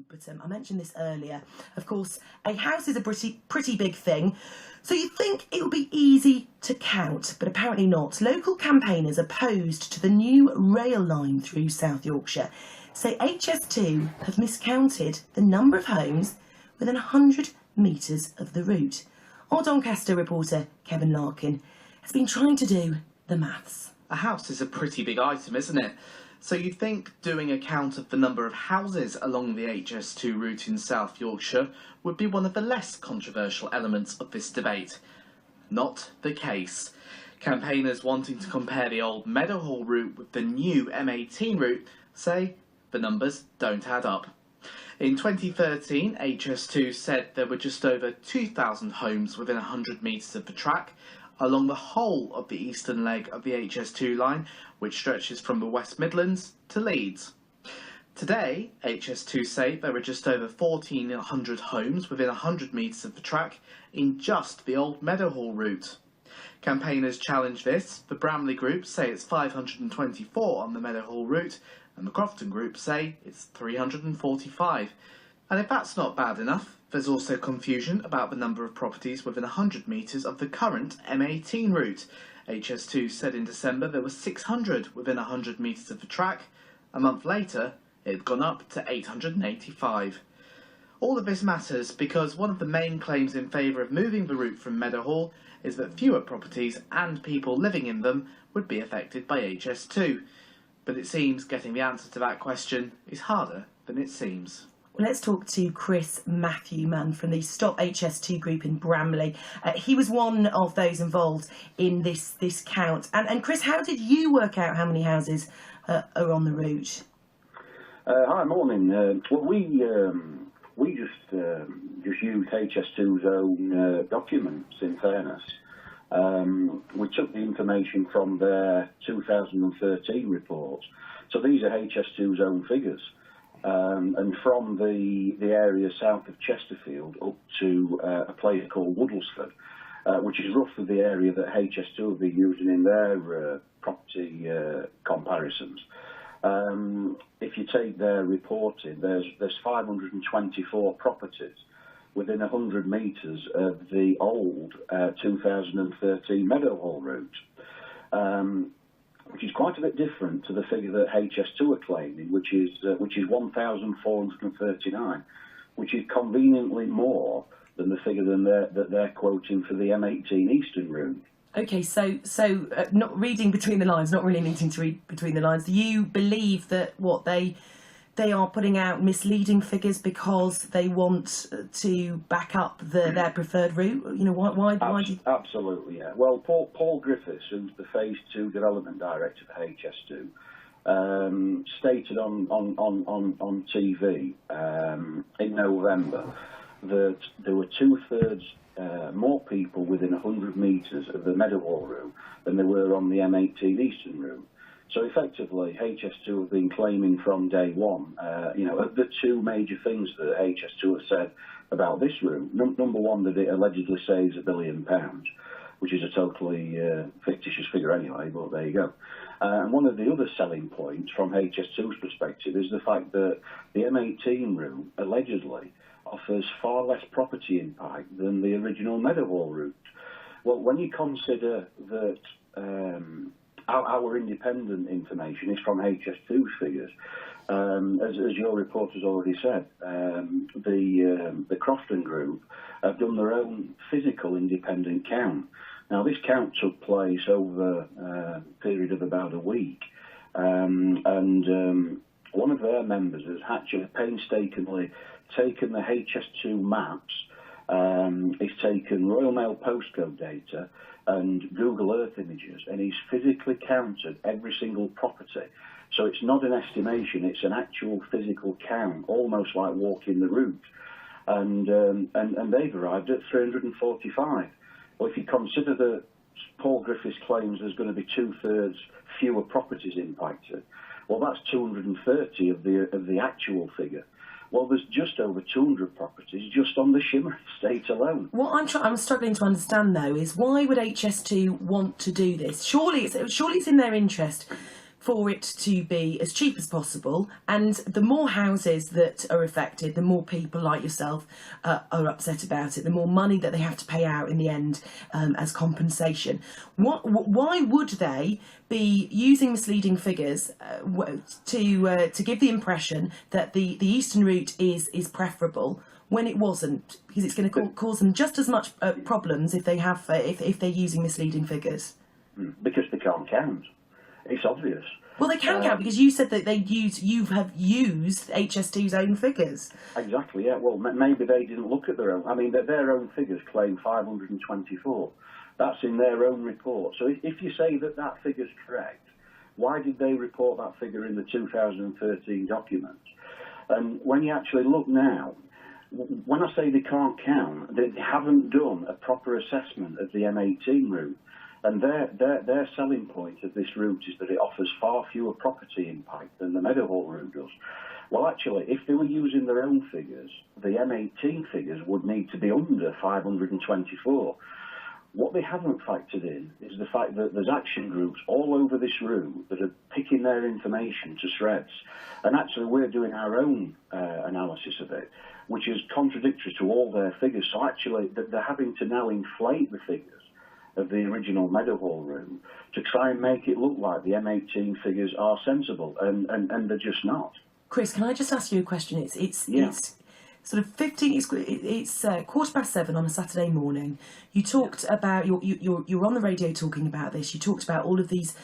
but I mentioned this earlier. Of course, a house is a pretty big thing, so you'd think it would be easy to count, but apparently not. Local campaigners opposed to the new rail line through South Yorkshire say HS2 have miscounted the number of homes within 100 metres of the route. Our Doncaster reporter Kevin Larkin has been trying to do the maths. A house is a pretty big item, isn't it? So you'd think doing a count of the number of houses along the HS2 route in South Yorkshire would be one of the less controversial elements of this debate. Not the case. Campaigners wanting to compare the old Meadowhall route with the new M18 route say the numbers don't add up. In 2013, HS2 said there were just over 2,000 homes within 100 metres of the track, along the whole of the eastern leg of the HS2 line, which stretches from the West Midlands to Leeds. Today, HS2 say there are just over 1,400 homes within 100 metres of the track in just the old Meadowhall route. Campaigners challenge this. The Bramley group say it's 524 on the Meadowhall route, and the Crofton group say it's 345. And if that's not bad enough, there's also confusion about the number of properties within 100 metres of the current M18 route. HS2 said in December there were 600 within 100 metres of the track. A month later, it had gone up to 885. All of this matters because one of the main claims in favour of moving the route from Meadowhall is that fewer properties and people living in them would be affected by HS2. But it seems getting the answer to that question is harder than it seems. Let's talk to Chris Matthewman from the Stop HS2 group in Bramley. He was one of those involved in this count. And Chris, how did you work out how many houses are on the route? Hi, morning. Well, we just used HS2's own documents, in fairness. We took the information from their 2013 report. So these are HS2's own figures. And from the area south of Chesterfield up to a place called Woodlesford, which is roughly the area that HS2 have been using in their property comparisons. If you take their reporting, there's 524 properties within 100 metres of the old 2013 Meadowhall route. Which is quite a bit different to the figure that HS2 are claiming, which is 1,439, which is conveniently more than the figure that they're quoting for the M18 Eastern route. Okay, so not reading between the lines, not really needing to read between the lines. Do you believe that they are putting out misleading figures because they want to back up their preferred route? You know, why do you... Absolutely, yeah. Well, Paul Griffiths, who's the Phase 2 Development Director for HS2, stated on TV in November that there were 2/3 more people within 100 metres of the Meadowhall route than there were on the M18 Eastern route. So effectively, HS2 have been claiming from day one, the two major things that HS2 have said about this route. Number one, that it allegedly saves £1 billion, which is a totally fictitious figure anyway, but there you go. And one of the other selling points from HS2's perspective is the fact that the M18 route allegedly offers far less property impact than the original Meadowhall route. Well, when you consider that our independent information is from HS2's figures, as your report has already said, the Crofton group have done their own physical independent count. Now, this count took place over a period of about a week, and one of their members has actually painstakingly taken the HS2 maps, he's taken Royal Mail postcode data and Google Earth images, and he's physically counted every single property. So it's not an estimation, it's an actual physical count, almost like walking the route. And they've arrived at 345. Well, if you consider that Paul Griffiths claims there's going to be 2/3 fewer properties impacted, well, that's 230 of the actual figure. Well, there's just over 200 properties just on the Shimmer estate alone. What I'm struggling to understand, though, is why would HS2 want to do this? Surely it's in their interest for it to be as cheap as possible, and the more houses that are affected, the more people like yourself are upset about it, the more money that they have to pay out in the end as compensation. Why would they be using misleading figures to give the impression that the eastern route is preferable when it wasn't? Because it's going to cause them just as much problems if they have if they're using misleading figures. Because they can't count. It's obvious. Well, they can count because you said that you have used HS2's own figures. Exactly, yeah. Well, maybe they didn't look at their own. I mean, their own figures claim 524. That's in their own report. So if you say that that figure's correct, why did they report that figure in the 2013 documents? And when you actually look now, when I say they can't count, they haven't done a proper assessment of the M18 route. And their selling point of this route is that it offers far fewer property impact than the Meadowhall route does. Well, actually, if they were using their own figures, the M18 figures would need to be under 524. What they haven't factored in is the fact that there's action groups all over this route that are picking their information to shreds. And actually, we're doing our own analysis of it, which is contradictory to all their figures. So actually, they're having to now inflate the figures of the original Meadowhall route to try and make it look like the M18 figures are sensible, and they're just not. Chris, can I just ask you a question? It's sort of 15. It's 7:15 on a Saturday morning. You talked about you're on the radio talking about this. You talked about all of these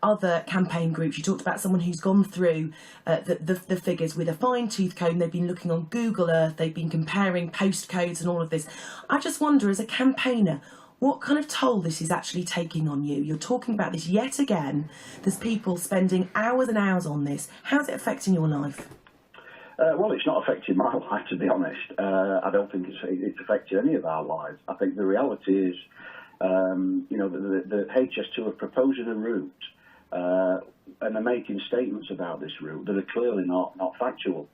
other campaign groups. You talked about someone who's gone through the figures with a fine-tooth comb. They've been looking on Google Earth. They've been comparing postcodes and all of this. I just wonder, as a campaigner, what kind of toll this is actually taking on you. You're talking about this yet again. There's people spending hours and hours on this. How's it affecting your life? Well, it's not affecting my life, to be honest. I don't think it's affected any of our lives. I think the reality is, the HS2 are proposing a route and they're making statements about this route that are clearly not factual.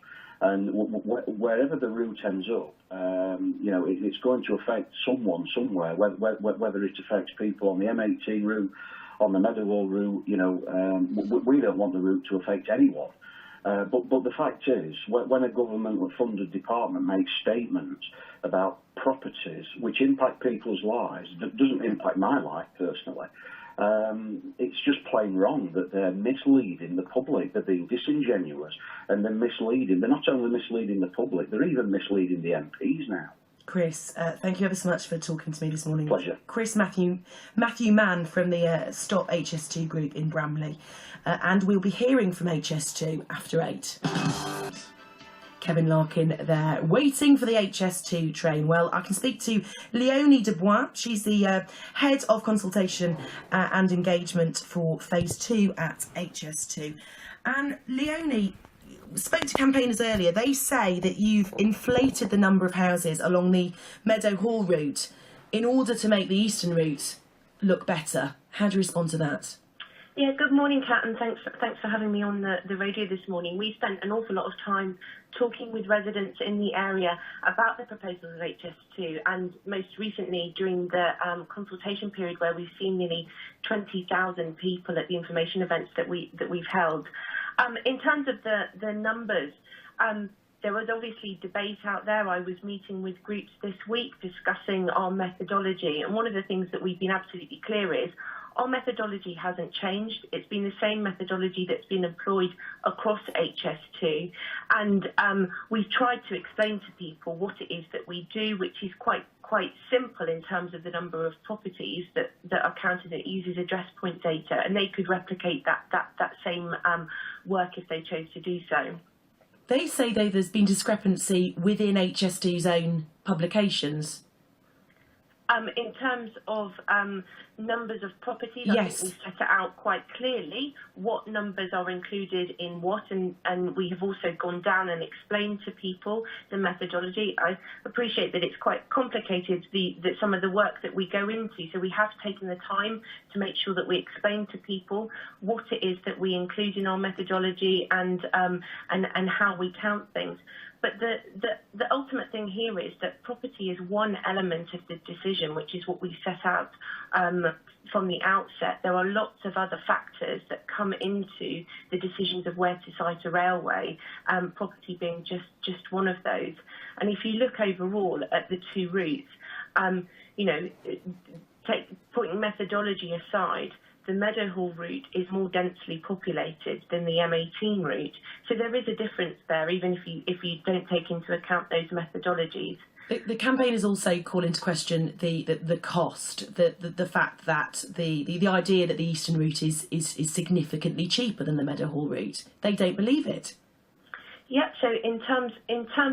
And wherever the route ends up, it's going to affect someone somewhere, whether it affects people on the M18 route, on the Meadowhall route. We don't want the route to affect anyone. But the fact is, when a government-funded department makes statements about properties which impact people's lives, that doesn't impact my life personally, it's just plain wrong that they're misleading the public. They're being disingenuous, and they're misleading. They're not only misleading the public, they're even misleading the MPs now. Chris, thank you ever so much for talking to me this morning. Pleasure. Chris Matthew Mann from the Stop HS2 group in Bramley. And we'll be hearing from HS2 after 8. Kevin Larkin there, waiting for the HS2 train. Well, I can speak to Leonie Dubois. She's the head of consultation and engagement for Phase 2 at HS2. And Leonie, spoke to campaigners earlier. They say that you've inflated the number of houses along the Meadowhall route in order to make the eastern route look better. How do you respond to that? Yeah, good morning, Kat, and thanks for having me on the radio this morning. We spent an awful lot of time talking with residents in the area about the proposals of HS2, and most recently during the consultation period, where we've seen nearly 20,000 people at the information events that we've held. In terms of the numbers, there was obviously debate out there. I was meeting with groups this week discussing our methodology, and one of the things that we've been absolutely clear is our methodology hasn't changed. It's been the same methodology that's been employed across HS2, and we've tried to explain to people what it is that we do, which is quite simple in terms of the number of properties that are counted. It uses address point data, and they could replicate that same work if they chose to do so. They say there's been discrepancy within HS2's own publications. In terms of numbers of properties, yes. I think we set it out quite clearly what numbers are included in what, and we have also gone down and explained to people the methodology. I appreciate that it's quite complicated, that some of the work that we go into, so we have taken the time to make sure that we explain to people what it is that we include in our methodology and how we count things. But the ultimate thing here is that property is one element of the decision, which is what we set out from the outset, there are lots of other factors that come into the decisions of where to site a railway, property being just one of those. And if you look overall at the two routes, putting methodology aside, the Meadowhall route is more densely populated than the M18 route. So there is a difference there, even if you don't take into account those methodologies. The campaigners also call into question the cost, the fact that the idea that the Eastern route is significantly cheaper than the Meadowhall route. They don't believe it. Yeah, so in terms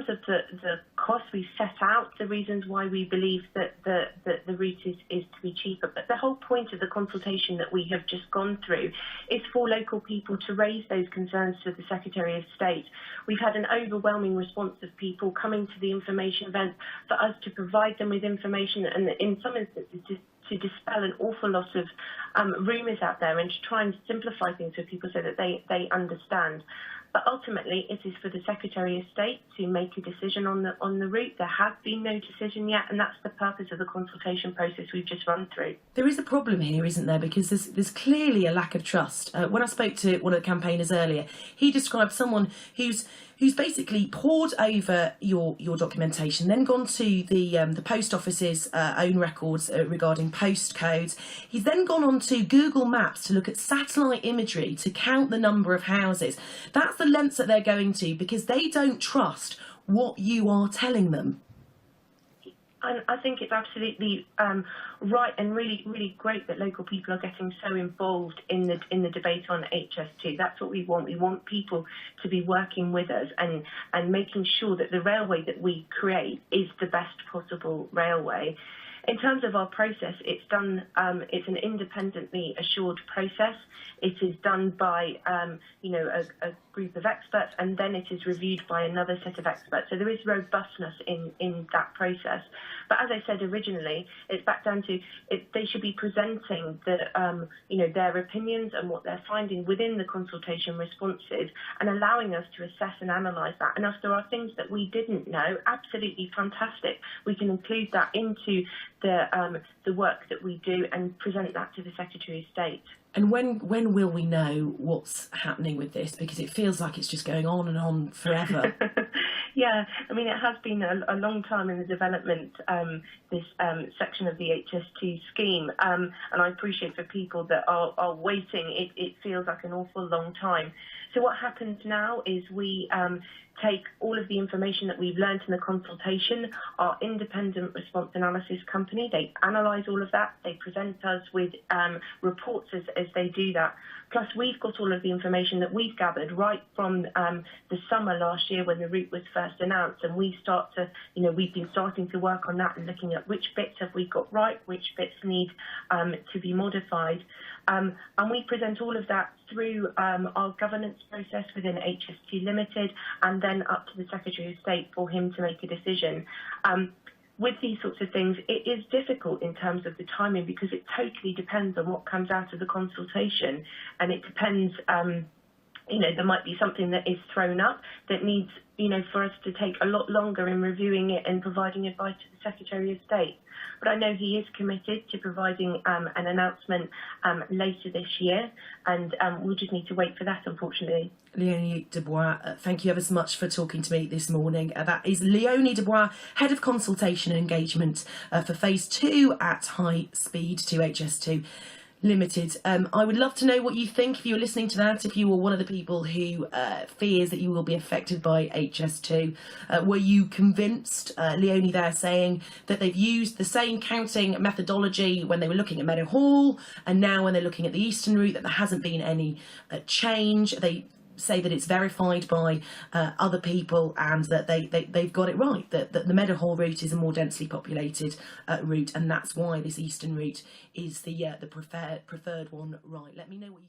of the cost, we set out the reasons why we believe that the route is to be cheaper. But the whole point of the consultation that we have just gone through is for local people to raise those concerns to the Secretary of State. We've had an overwhelming response of people coming to the information event for us to provide them with information, and in some instances to dispel an awful lot of rumours out there and to try and simplify things for people so that they understand. But ultimately, it is for the Secretary of State to make a decision on the route. There has been no decision yet, and that's the purpose of the consultation process we've just run through. There is a problem here, isn't there? Because there's clearly a lack of trust. When I spoke to one of the campaigners earlier, he described someone who's basically pored over your documentation, then gone to the post office's own records regarding postcodes. He's then gone on to Google Maps to look at satellite imagery to count the number of houses. That's the lengths that they're going to because they don't trust what you are telling them. I think it's absolutely right and really, really great that local people are getting so involved in the debate on HS2. That's what we want. We want people to be working with us and making sure that the railway that we create is the best possible railway. In terms of our process, it's done. It's an independently assured process. It is done by a group of experts, and then it is reviewed by another set of experts. So there is robustness in that process. But as I said originally, it's back down to they should be presenting their opinions and what they're finding within the consultation responses, and allowing us to assess and analyse that. And if there are things that we didn't know, absolutely fantastic. We can include that into the work that we do and present that to the Secretary of State. And when will we know what's happening with this? Because it feels like it's just going on and on forever. Yeah, I mean, it has been a long time in the development, this section of the HS2 scheme. And I appreciate for people that are waiting, it feels like an awful long time. So what happens now is we take all of the information that we've learned in the consultation. Our independent response analysis company, they analyse all of that. They present us with reports as they do that. Plus, we've got all of the information that we've gathered right from the summer last year when the route was first announced, and we've been starting to work on that and looking at which bits have we got right, which bits need to be modified. And we present all of that through our governance process within HS2 Limited, and then up to the Secretary of State for him to make a decision. With these sorts of things, it is difficult in terms of the timing because it totally depends on what comes out of the consultation, and it depends. There might be something that is thrown up that needs, for us to take a lot longer in reviewing it and providing advice to the Secretary of State. But I know he is committed to providing an announcement later this year, and we'll just need to wait for that, unfortunately. Leonie Dubois, thank you ever so much for talking to me this morning. That is Leonie Dubois, Head of Consultation and Engagement for Phase 2 at High Speed 2 HS2 Limited. I would love to know what you think if you were listening to that, if you were one of the people who fears that you will be affected by HS2. Were you convinced, Leonie there saying that they've used the same counting methodology when they were looking at Meadowhall, and now when they're looking at the Eastern route that there hasn't been any change? They say that it's verified by other people and that they've got it right, that the Meadowhall route is a more densely populated route, and that's why this Eastern route is the preferred one. Right, let me know what you